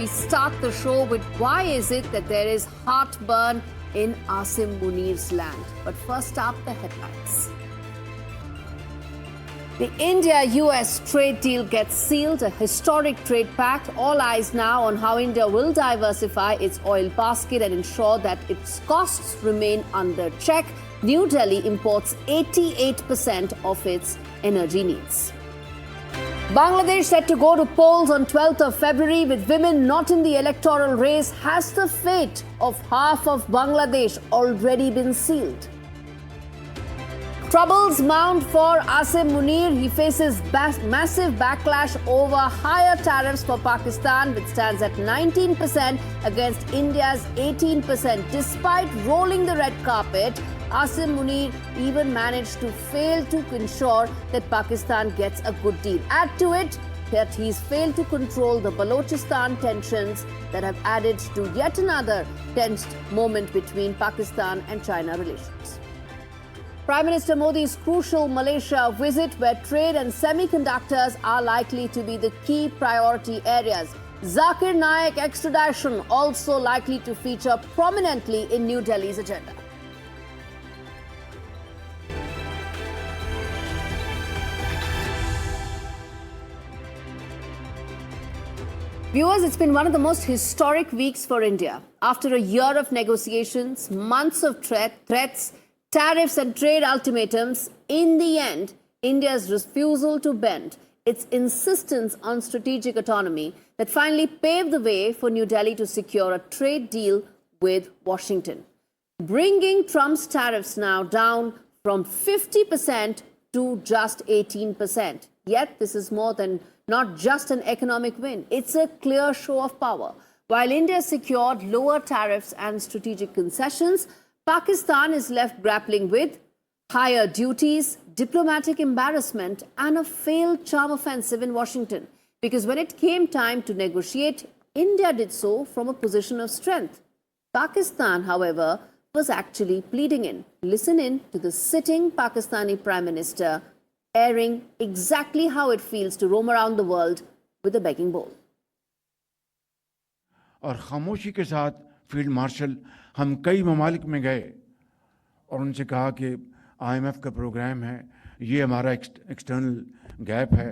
we start the show with why is it that there is heartburn in Asim Munir's land. But first up, the headlines. The India-US trade deal gets sealed, a historic trade pact. All eyes now on how India will diversify its oil basket and ensure that its costs remain under check. New Delhi imports 88% of its energy needs. Bangladesh set to go to polls on 12th of February with women not in the electoral race. Has the fate of half of Bangladesh already been sealed? Troubles mount for Asim Munir. He faces massive backlash over higher tariffs for Pakistan, which stands at 19% against India's 18%. Despite rolling the red carpet, Asim Munir even managed to fail to ensure that Pakistan gets a good deal. Add to it that he's failed to control the Balochistan tensions that have added to yet another tensed moment between Pakistan and China relations. Prime Minister Modi's crucial Malaysia visit, where trade and semiconductors are likely to be the key priority areas. Zakir Naik extradition also likely to feature prominently in New Delhi's agenda. Viewers, it's been one of the most historic weeks for India. After a year of negotiations, months of threats, tariffs and trade ultimatums, in the end, India's refusal to bend, its insistence on strategic autonomy that finally paved the way for New Delhi to secure a trade deal with Washington, bringing Trump's tariffs now down from 50% to just 18%. Yet this is more than not just an economic win. It's a clear show of power. While India secured lower tariffs and strategic concessions, Pakistan is left grappling with higher duties, diplomatic embarrassment, and a failed charm offensive in Washington. Because when it came time to negotiate, India did so from a position of strength. Pakistan, however, was actually pleading in. Listen in to the sitting Pakistani Prime Minister airing exactly how it feels to roam around the world with a begging bowl. और खामोशी के साथ field marshal हम कई ममालिक में गए और उनसे कहा कि IMF का प्रोग्राम है, ये हमारा एक्सटर्नल गैप है,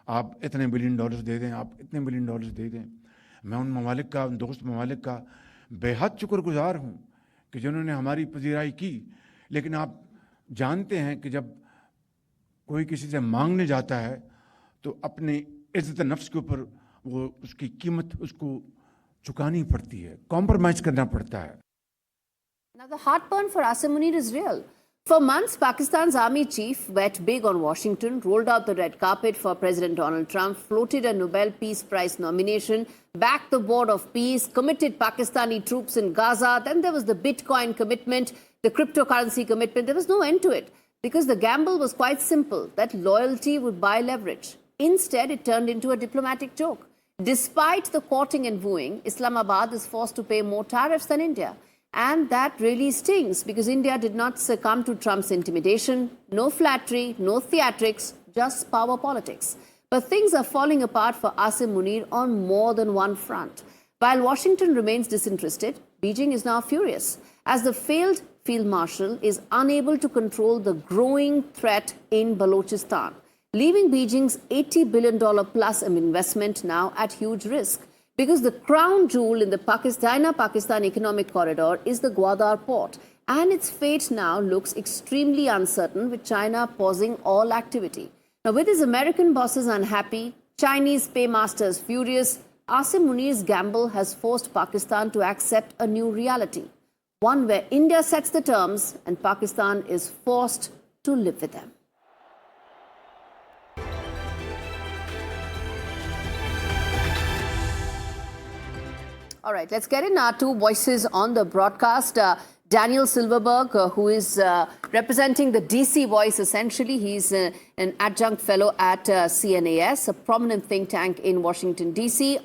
आप इतने बिलियन डॉलर्स दे दें, आप इतने बिलियन डॉलर्स दे दें। मैं उन ममालिक का, उन दोस्त ममालिक का बेहद शुक्रगुजार हूँ कि जिन्होंने हमारी पजीराई की। लेकिन आप जानते हैं कि जब कोई किसी से मांगने जाता है तो अपने इज्जत नफ्स के ऊपर वो उसकी कीमत उसको चुकानी पड़ती है, कॉम्प्रोमाइज करना पड़ता है। Now the heartburn for Asim Munir is real. For months, Pakistan's army chief went big on Washington, rolled out the red carpet for President Donald Trump, floated a Nobel Peace Prize nomination, backed the Board of Peace, committed Pakistani troops in Gaza. Then there was the Bitcoin commitment, the cryptocurrency commitment. There was no end to it because the gamble was quite simple, that loyalty would buy leverage. Instead, it turned into a diplomatic joke. Despite the courting and wooing, Islamabad is forced to pay more tariffs than India. And that really stings because India did not succumb to Trump's intimidation. No flattery, no theatrics, just power politics. But things are falling apart for Asim Munir on more than one front. While Washington remains disinterested, Beijing is now furious as the failed field marshal is unable to control the growing threat in Balochistan, leaving Beijing's $80 billion plus investment now at huge risk. Because the crown jewel in the China-Pakistan economic corridor is the Gwadar port, and its fate now looks extremely uncertain, with China pausing all activity. Now, with his American bosses unhappy, Chinese paymasters furious, Asim Munir's gamble has forced Pakistan to accept a new reality, one where India sets the terms and Pakistan is forced to live with them. All right, let's get in our two voices on the broadcast. Daniel Silverberg, who is representing the DC voice, essentially. He's an adjunct fellow at CNAS, a prominent think tank in Washington, D.C.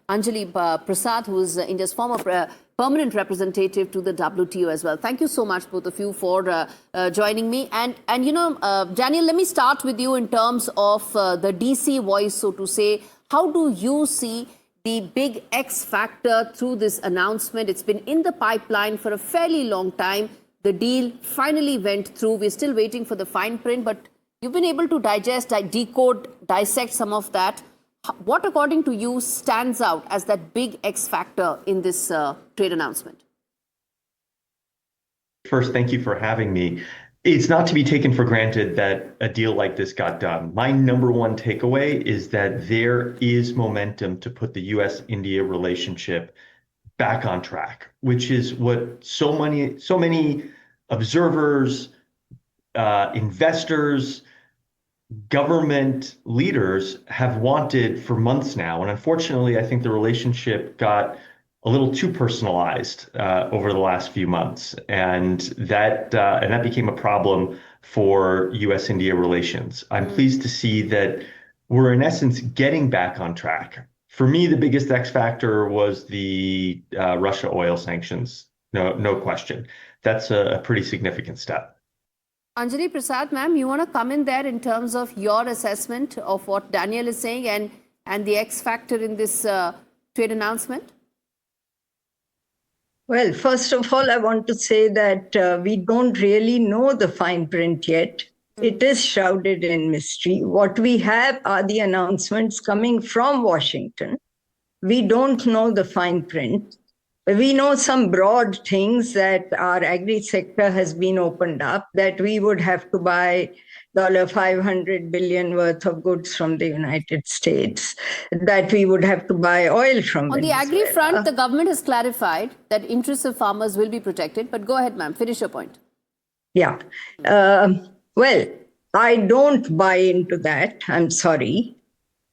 Anjali Prasad, who is India's former permanent representative to the WTO as well. Thank you so much, both of you, for joining me. And you know, Daniel, let me start with you in terms of the DC voice, so to say. How do you see the big X factor through this announcement? It's been in the pipeline for a fairly long time. The deal finally went through. We're still waiting for the fine print, but you've been able to digest, decode, dissect some of that. What, according to you, stands out as that big X factor in this trade announcement? First, thank you for having me. It's not to be taken for granted that a deal like this got done. My number one takeaway is that there is momentum to put the US-India relationship back on track, which is what so many observers, investors, government leaders have wanted for months now. And unfortunately, I think the relationship got a little too personalized over the last few months, and that became a problem for U.S.-India relations. I'm pleased to see that we're in essence getting back on track. For me, the biggest X factor was the Russia oil sanctions. No question. That's a pretty significant step. Anjali Prasad, ma'am, you want to come in there in terms of your assessment of what Daniel is saying and the X factor in this trade announcement? Well, first of all, I want to say that we don't really know the fine print yet. It is shrouded in mystery. What we have are the announcements coming from Washington. We don't know the fine print. We know some broad things, that our agri sector has been opened up, that we would have to buy $500 billion worth of goods from the United States, that we would have to buy oil from On the Venezuela. agri front, the government has clarified that interests of farmers will be protected. But go ahead, ma'am, finish your point. Yeah. Well, I don't buy into that. I'm sorry.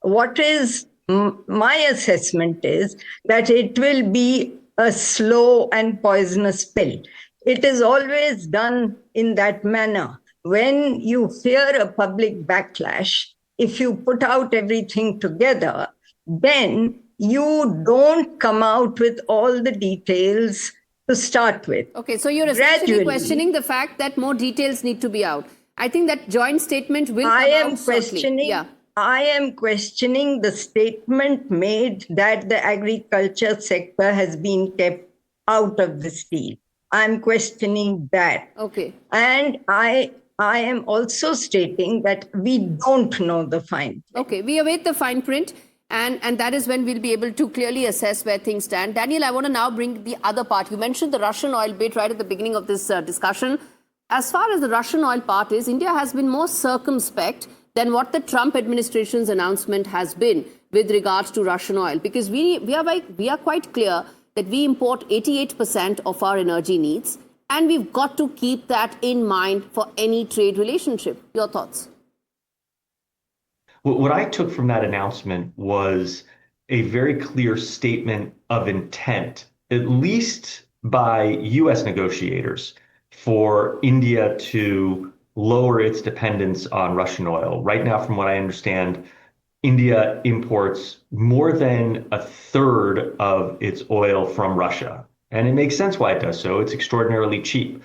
What is my assessment is that it will be a slow and poisonous pill. It is always done in that manner. When you fear a public backlash, if you put out everything together, then you don't come out with all the details to start with. Okay, so you're essentially questioning the fact that more details need to be out. I think that joint statement will come out shortly. Yeah. I am questioning the statement made that the agriculture sector has been kept out of this deal. I'm questioning that. Okay. And I am also stating that we don't know the fine print. Okay, we await the fine print, and that is when we'll be able to clearly assess where things stand. Daniel, I want to now bring the other part. You mentioned the Russian oil bit right at the beginning of this discussion. As far as the Russian oil part is, India has been more circumspect than what the Trump administration's announcement has been with regards to Russian oil, because we are quite clear that we import 88% of our energy needs, and we've got to keep that in mind for any trade relationship. Your thoughts? What I took from that announcement was a very clear statement of intent, at least by U.S. negotiators, for India to lower its dependence on Russian oil. Right now, from what I understand, India imports more than a third of its oil from Russia. And it makes sense why it does so. It's extraordinarily cheap.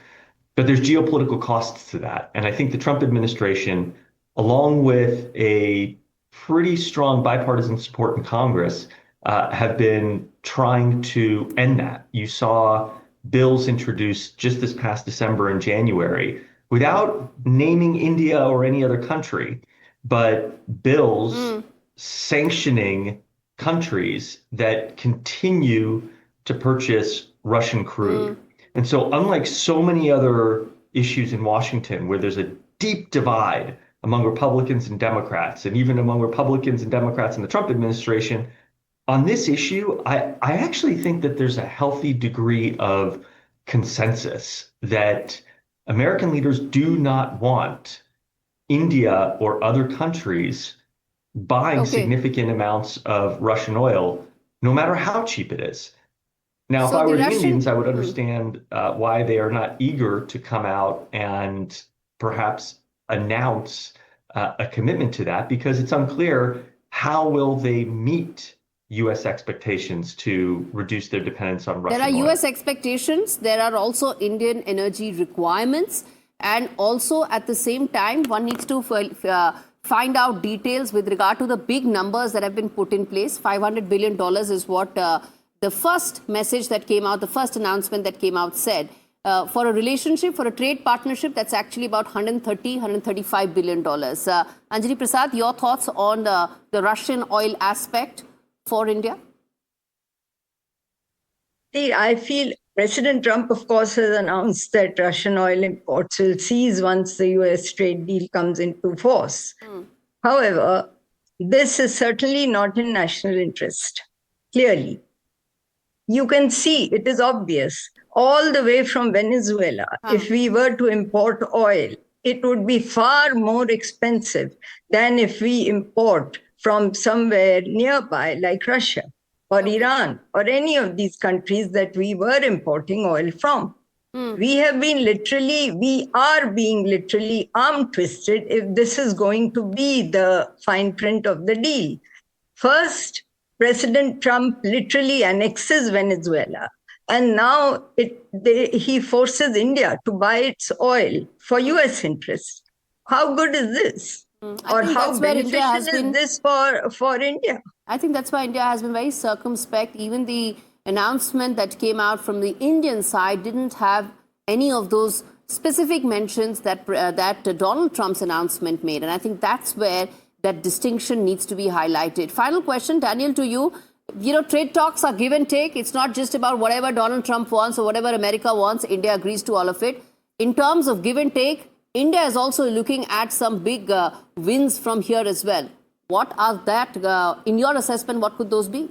But there's geopolitical costs to that. And I think the Trump administration, along with a pretty strong bipartisan support in Congress, have been trying to end that. You saw bills introduced just this past December and January without naming India or any other country, but bills sanctioning countries that continue to purchase Russian crude. And so unlike so many other issues in Washington, where there's a deep divide among Republicans and Democrats, and even among Republicans and Democrats in the Trump administration, on this issue, I actually think that there's a healthy degree of consensus that American leaders do not want India or other countries buying significant amounts of Russian oil, no matter how cheap it is. Now, So if I the were the Russian- Indians, I would understand why they are not eager to come out and perhaps announce a commitment to that, because it's unclear how will they meet U.S. expectations to reduce their dependence on Russian There are oil. U.S. expectations. There are also Indian energy requirements. And also at the same time, one needs to find out details with regard to the big numbers that have been put in place. $500 billion is what the first message that came out, the first announcement that came out said. For a relationship, for a trade partnership, that's actually about $135 billion. Anjali Prasad, your thoughts on the Russian oil aspect for India? See, I feel President Trump, of course, has announced that Russian oil imports will cease once the US trade deal comes into force. However, this is certainly not in national interest, clearly. You can see, it is obvious, all the way from Venezuela, if we were to import oil, it would be far more expensive than if we import from somewhere nearby, like Russia or Iran or any of these countries that we were importing oil from. We are being literally arm twisted if this is going to be the fine print of the deal. First, President Trump literally annexes Venezuela, and now he forces India to buy its oil for US interests. How good is this? Or how beneficial is this for India? I think that's why India has been very circumspect. Even the announcement that came out from the Indian side didn't have any of those specific mentions that Donald Trump's announcement made. And I think that's where that distinction needs to be highlighted. Final question, Daniel, to you. You know, trade talks are give and take. It's not just about whatever Donald Trump wants or whatever America wants. India agrees to all of it. In terms of give and take, India is also looking at some big wins from here as well. What are that, in your assessment, what could those be?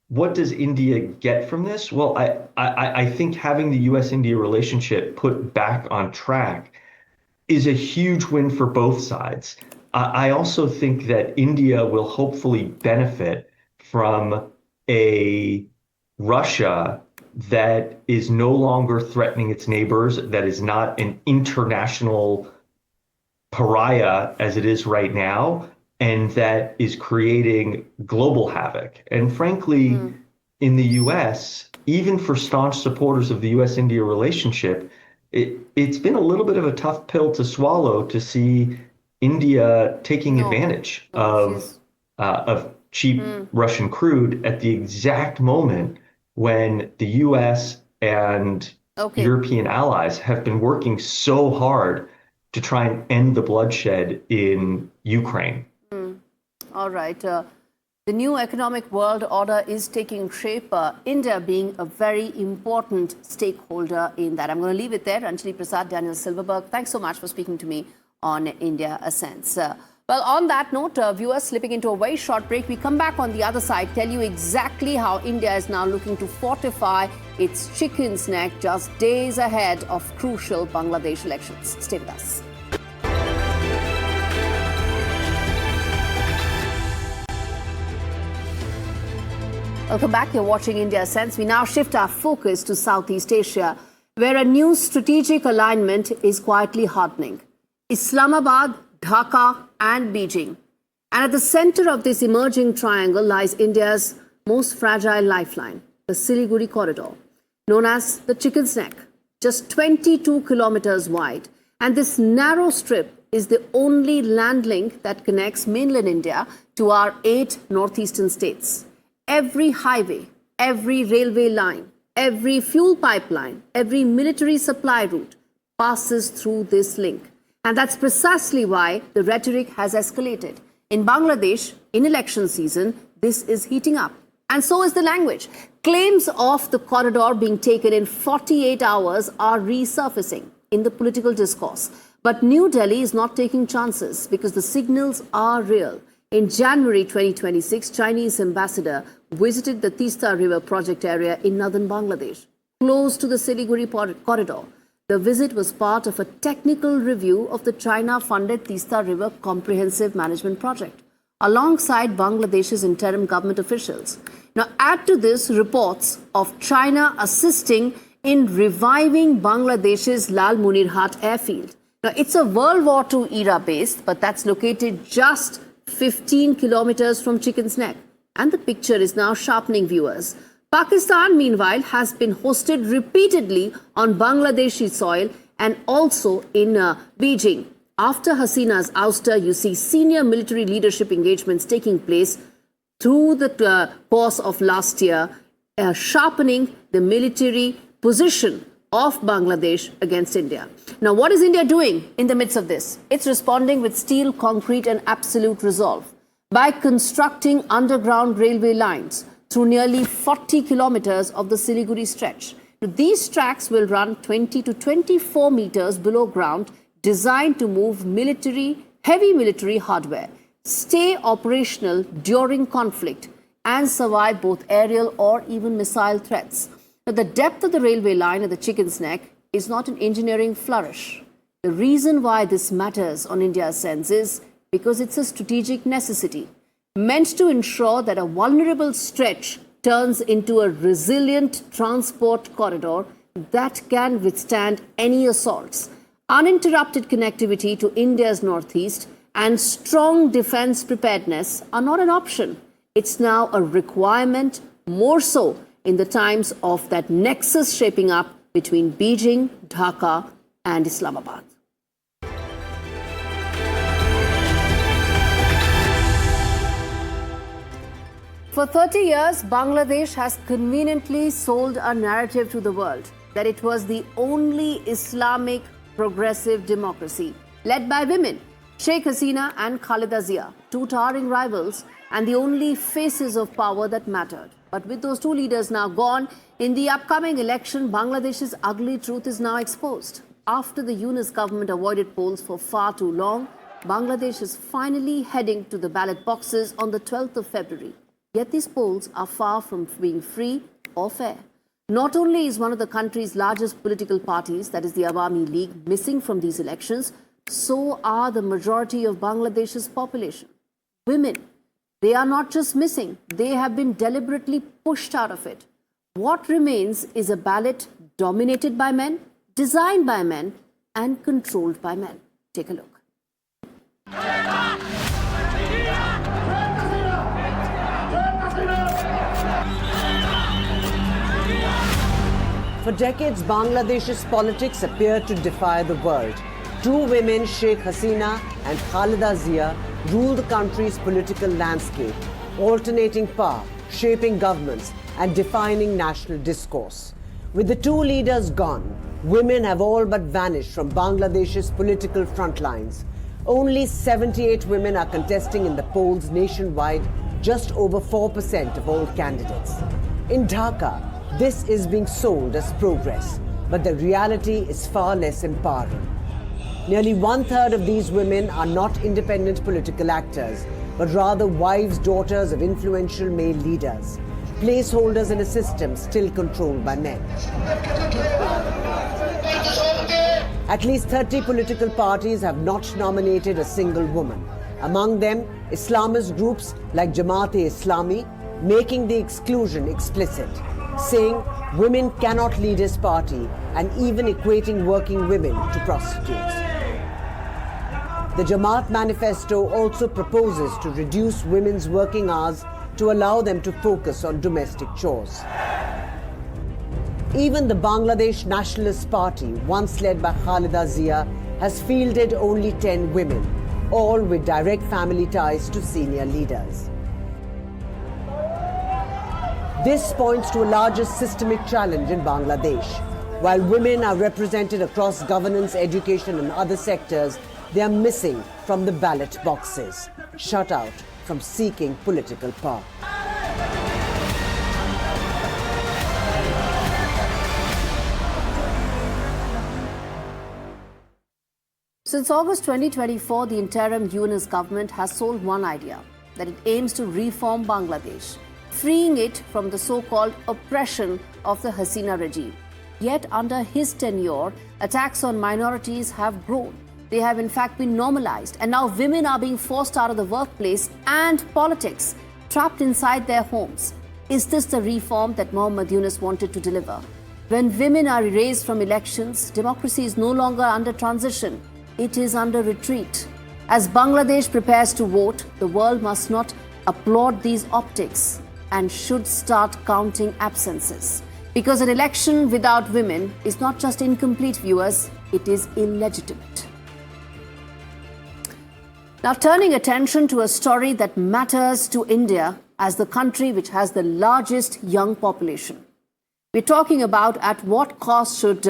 What does India get from this? Well, I think having the US-India relationship put back on track is a huge win for both sides. I also think that India will hopefully benefit from a Russia that is no longer threatening its neighbors, that is not an international pariah as it is right now, and that is creating global havoc. And frankly, in the US, even for staunch supporters of the US-India relationship, it's been a little bit of a tough pill to swallow to see India taking advantage of cheap Russian crude at the exact moment when the US and European allies have been working so hard to try and end the bloodshed in Ukraine. All right. The new economic world order is taking shape, India being a very important stakeholder in that. I'm going to leave it there. Anjali Prasad, Daniel Silverberg, thanks so much for speaking to me on India Ascents. Well, on that note, viewers, slipping into a very short break. We come back on the other side, tell you exactly how India is now looking to fortify its chicken's neck just days ahead of crucial Bangladesh elections. Stay with us. Welcome back. You're watching India Ascents. We now shift our focus to Southeast Asia, where a new strategic alignment is quietly hardening. Islamabad, Dhaka, and Beijing. And at the center of this emerging triangle lies India's most fragile lifeline, the Siliguri corridor, known as the Chicken's Neck, just 22 kilometers wide. And this narrow strip is the only land link that connects mainland India to our 8 northeastern states. Every highway, every railway line, every fuel pipeline, every military supply route passes through this link. And that's precisely why the rhetoric has escalated. In Bangladesh, in election season, this is heating up. And so is the language. Claims of the corridor being taken in 48 hours are resurfacing in the political discourse. But New Delhi is not taking chances because the signals are real. In January 2026, Chinese ambassador visited the Teesta River project area in northern Bangladesh, close to the Siliguri corridor. The visit was part of a technical review of the China-funded Teesta River Comprehensive Management Project, alongside Bangladesh's interim government officials. Now, add to this reports of China assisting in reviving Bangladesh's Lal Munir Hat airfield. Now, it's a World War II era base, but that's located just 15 kilometers from Chicken's Neck. And the picture is now sharpening viewers. Pakistan, meanwhile, has been hosted repeatedly on Bangladeshi soil and also in Beijing. After Hasina's ouster, you see senior military leadership engagements taking place through the course of last year, sharpening the military position of Bangladesh against India. Now, what is India doing in the midst of this? It's responding with steel, concrete, and absolute resolve by constructing underground railway lines through nearly 40 kilometers of the Siliguri stretch. These tracks will run 20 to 24 meters below ground, designed to move heavy military hardware, stay operational during conflict, and survive both aerial or even missile threats. Now, the depth of the railway line at the Chicken's Neck is not an engineering flourish. The reason why this matters on India's sense is because it's a strategic necessity, meant to ensure that a vulnerable stretch turns into a resilient transport corridor that can withstand any assaults. Uninterrupted connectivity to India's northeast and strong defense preparedness are not an option. It's now a requirement, more so in the times of that nexus shaping up between Beijing, Dhaka, and Islamabad. For 30 years, Bangladesh has conveniently sold a narrative to the world that it was the only Islamic progressive democracy led by women, Sheikh Hasina and Khalida Zia, two towering rivals and the only faces of power that mattered. But with those two leaders now gone, in the upcoming election, Bangladesh's ugly truth is now exposed. After the Yunus government avoided polls for far too long, Bangladesh is finally heading to the ballot boxes on the 12th of February. Yet these polls are far from being free or fair. Not only is one of the country's largest political parties, that is the Awami League, missing from these elections, so are the majority of Bangladesh's population. Women, they are not just missing, they have been deliberately pushed out of it. What remains is a ballot dominated by men, designed by men, and controlled by men. Take a look. For decades, Bangladesh's politics appeared to defy the world. Two women, Sheikh Hasina and Khalida Zia, rule the country's political landscape, alternating power, shaping governments, and defining national discourse. With the two leaders gone, women have all but vanished from Bangladesh's political front lines. Only 78 women are contesting in the polls nationwide, just over 4% of all candidates. In Dhaka, this is being sold as progress, but the reality is far less empowering. Nearly 1/3 of these women are not independent political actors, but rather wives, daughters of influential male leaders, placeholders in a system still controlled by men. At least 30 political parties have not nominated a single woman. Among them, Islamist groups like Jamaat-e-Islami, making the exclusion explicit, saying women cannot lead his party and even equating working women to prostitutes. The Jamaat manifesto also proposes to reduce women's working hours to allow them to focus on domestic chores. Even the Bangladesh Nationalist Party, once led by Khalida Zia, has fielded only 10 women, all with direct family ties to senior leaders. This points to a larger systemic challenge in Bangladesh. While women are represented across governance, education, and other sectors, they are missing from the ballot boxes, shut out from seeking political power. Since August 2024, the interim Yunus government has sold one idea, that it aims to reform Bangladesh, freeing it from the so-called oppression of the Hasina regime. Yet under his tenure, attacks on minorities have grown. They have in fact been normalized, and now women are being forced out of the workplace and politics, trapped inside their homes. Is this the reform that Mohammad Yunus wanted to deliver? When women are erased from elections, democracy is no longer under transition, it is under retreat. As Bangladesh prepares to vote, the world must not applaud these optics and should start counting absences. Because an election without women is not just incomplete, viewers, it is illegitimate. Now, turning attention to a story that matters to India as the country which has the largest young population. We're talking about at what cost should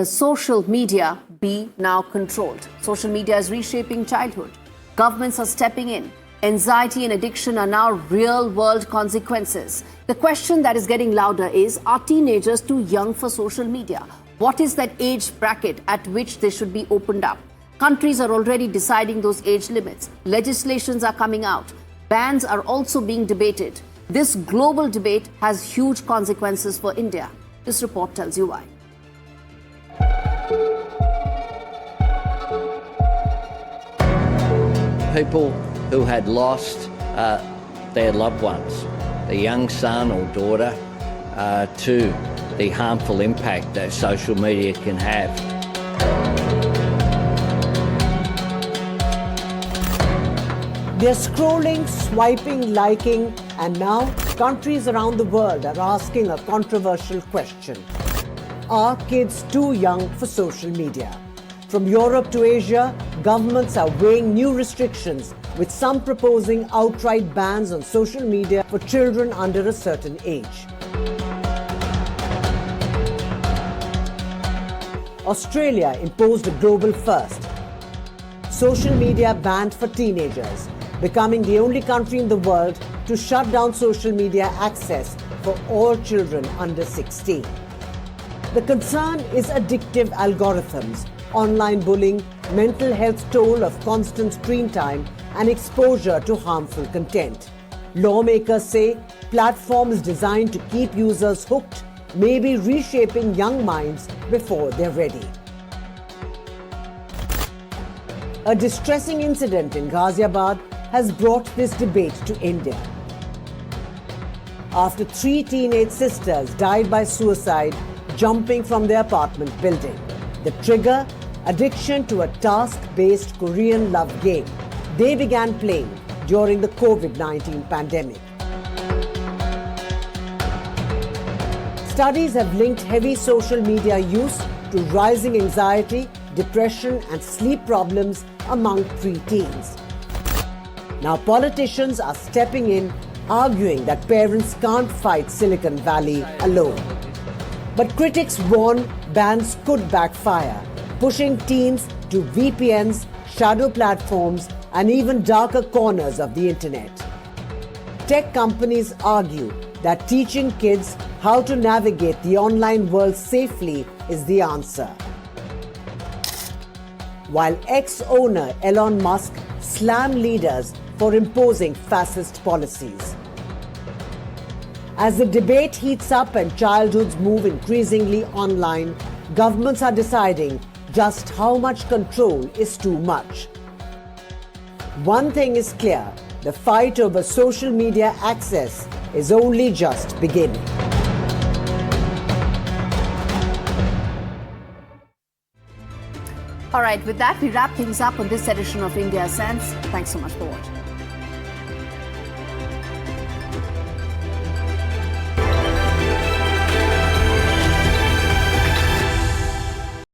social media be now controlled. Social media is reshaping childhood. Governments are stepping in. Anxiety and addiction are now real-world consequences. The question that is getting louder is, are teenagers too young for social media? What is that age bracket at which they should be opened up? Countries are already deciding those age limits. Legislations are coming out. Bans are also being debated. This global debate has huge consequences for India. This report tells you why. People who had lost their loved ones, the young son or daughter, to the harmful impact that social media can have. They're scrolling, swiping, liking, and now countries around the world are asking a controversial question. Are kids too young for social media? From Europe to Asia, governments are weighing new restrictions, with some proposing outright bans on social media for children under a certain age. Australia imposed a global first. Social media banned for teenagers, becoming the only country in the world to shut down social media access for all children under 16. The concern is addictive algorithms, online bullying, mental health toll of constant screen time, and exposure to harmful content. Lawmakers say platforms designed to keep users hooked may be reshaping young minds before they're ready. A distressing incident in Ghaziabad has brought this debate to India. After 3 teenage sisters died by suicide jumping from their apartment building. The trigger? Addiction to a task-based Korean love game they began playing during the COVID-19 pandemic. Studies have linked heavy social media use to rising anxiety, depression, and sleep problems among preteens. Now politicians are stepping in, arguing that parents can't fight Silicon Valley alone. But critics warn bans could backfire, pushing teens to VPNs, shadow platforms, and even darker corners of the internet. Tech companies argue that teaching kids how to navigate the online world safely is the answer. While ex-owner Elon Musk slammed leaders for imposing fascist policies. As the debate heats up and childhoods move increasingly online, governments are deciding just how much control is too much. One thing is clear, the fight over social media access is only just beginning. All right, with that, we wrap things up on this edition of India Sense. Thanks so much for watching.